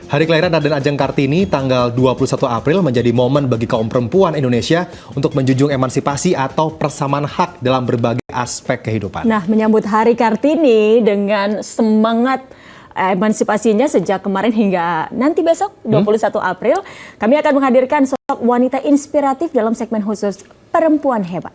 Hari kelahiran Raden Ajeng Kartini tanggal 21 April menjadi momen bagi kaum perempuan Indonesia untuk menjunjung emansipasi atau persamaan hak dalam berbagai aspek kehidupan. Nah, menyambut Hari Kartini dengan semangat emansipasinya sejak kemarin hingga nanti besok 21 April, kami akan menghadirkan sosok wanita inspiratif dalam segmen khusus Perempuan Hebat.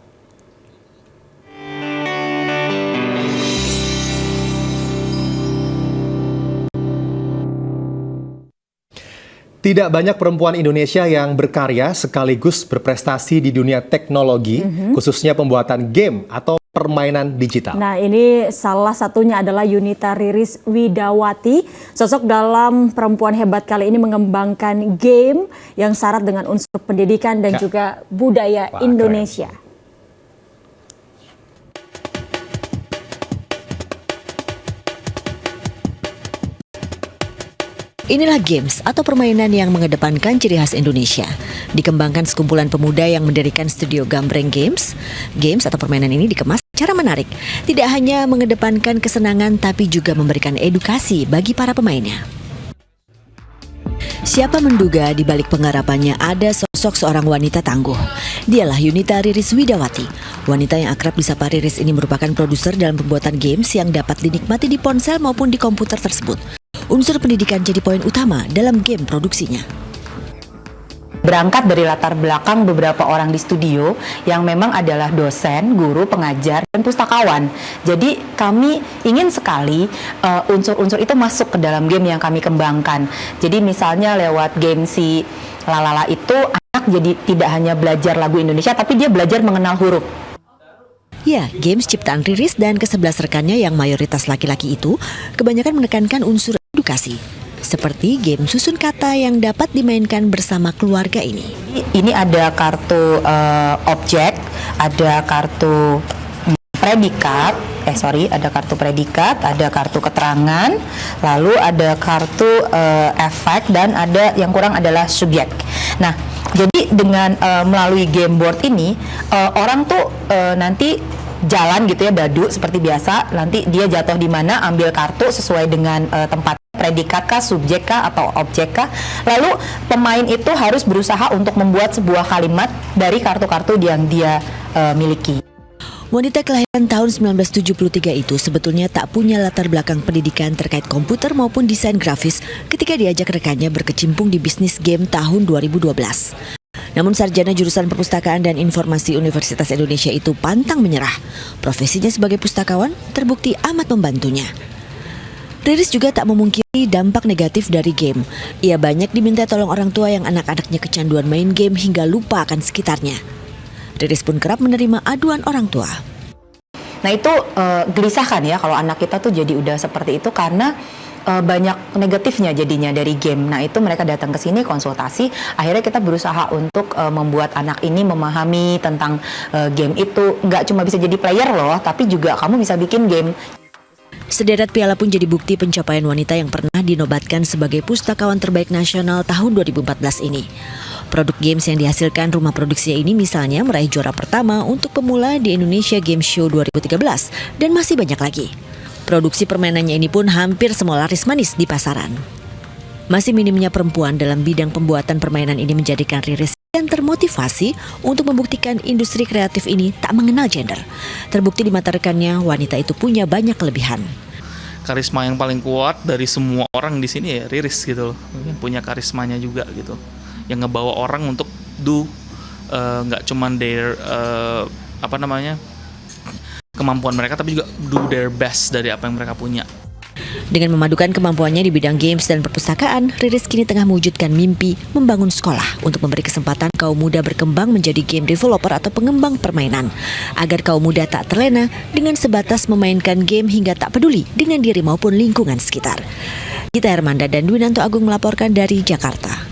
Tidak banyak perempuan Indonesia yang berkarya sekaligus berprestasi di dunia teknologi, khususnya pembuatan game atau permainan digital. Nah, ini salah satunya adalah Yunita Riris Widawati. Sosok dalam Perempuan Hebat kali ini mengembangkan game yang syarat dengan unsur pendidikan dan juga budaya Indonesia. Keren. Inilah games atau permainan yang mengedepankan ciri khas Indonesia. Dikembangkan sekumpulan pemuda yang mendirikan studio Gambreng Games. Games atau permainan ini dikemas secara menarik. Tidak hanya mengedepankan kesenangan tapi juga memberikan edukasi bagi para pemainnya. Siapa menduga di balik penggarapannya ada sosok seorang wanita tangguh. Dialah Yunita Riris Widawati. Wanita yang akrab disapa Riris ini merupakan produser dalam pembuatan games yang dapat dinikmati di ponsel maupun di komputer tersebut. Unsur pendidikan jadi poin utama dalam game produksinya. Berangkat dari latar belakang beberapa orang di studio yang memang adalah dosen, guru, pengajar, dan pustakawan. Jadi kami ingin sekali unsur-unsur itu masuk ke dalam game yang kami kembangkan. Jadi misalnya lewat game si Lalala itu anak jadi tidak hanya belajar lagu Indonesia tapi dia belajar mengenal huruf. Ya, games ciptaan Riris dan ke-11 rekannya yang mayoritas laki-laki itu kebanyakan menekankan unsur edukasi. Seperti game susun kata yang dapat dimainkan bersama keluarga ini. Ini ada kartu objek, ada kartu predikat, ada kartu predikat, ada kartu keterangan, lalu ada kartu efek, dan ada yang kurang adalah subjek. Nah, jadi dengan melalui game board ini, orang tuh nanti jalan gitu ya, dadu seperti biasa, nanti dia jatuh di mana, ambil kartu sesuai dengan tempat predikat kah, subjek kah, atau objek kah. Lalu pemain itu harus berusaha untuk membuat sebuah kalimat dari kartu-kartu yang dia miliki. Wanita kelahiran tahun 1973 itu sebetulnya tak punya latar belakang pendidikan terkait komputer maupun desain grafis ketika diajak rekannya berkecimpung di bisnis game tahun 2012. Namun sarjana jurusan perpustakaan dan informasi Universitas Indonesia itu pantang menyerah. Profesinya sebagai pustakawan terbukti amat membantunya. Riris juga tak memungkiri dampak negatif dari game. Ia banyak diminta tolong orang tua yang anak-anaknya kecanduan main game hingga lupa akan sekitarnya. Riris pun kerap menerima aduan orang tua. Nah itu gelisah kan ya kalau anak kita tuh jadi udah seperti itu karena banyak negatifnya jadinya dari game. Nah itu mereka datang ke sini konsultasi, akhirnya kita berusaha untuk membuat anak ini memahami tentang game itu. Nggak cuma bisa jadi player loh, tapi juga kamu bisa bikin game. Sederet piala pun jadi bukti pencapaian wanita yang pernah dinobatkan sebagai pustakawan terbaik nasional tahun 2014 ini. Produk games yang dihasilkan rumah produksinya ini misalnya meraih juara pertama untuk pemula di Indonesia Game Show 2013 dan masih banyak lagi. Produksi permainannya ini pun hampir semua laris manis di pasaran. Masih minimnya perempuan dalam bidang pembuatan permainan ini menjadikan Riris dan termotivasi untuk membuktikan industri kreatif ini tak mengenal gender. Terbukti di mata rekannya, wanita itu punya banyak kelebihan. Karisma yang paling kuat dari semua orang di sini ya Riris gitu loh. Punya karismanya juga gitu. Yang ngebawa orang untuk nggak cuman kemampuan mereka tapi juga do their best dari apa yang mereka punya. Dengan memadukan kemampuannya di bidang games dan perpustakaan, Riris kini tengah mewujudkan mimpi membangun sekolah untuk memberi kesempatan kaum muda berkembang menjadi game developer atau pengembang permainan, agar kaum muda tak terlena dengan sebatas memainkan game hingga tak peduli dengan diri maupun lingkungan sekitar. Gita Hermanda dan Dwinanto Agung melaporkan dari Jakarta.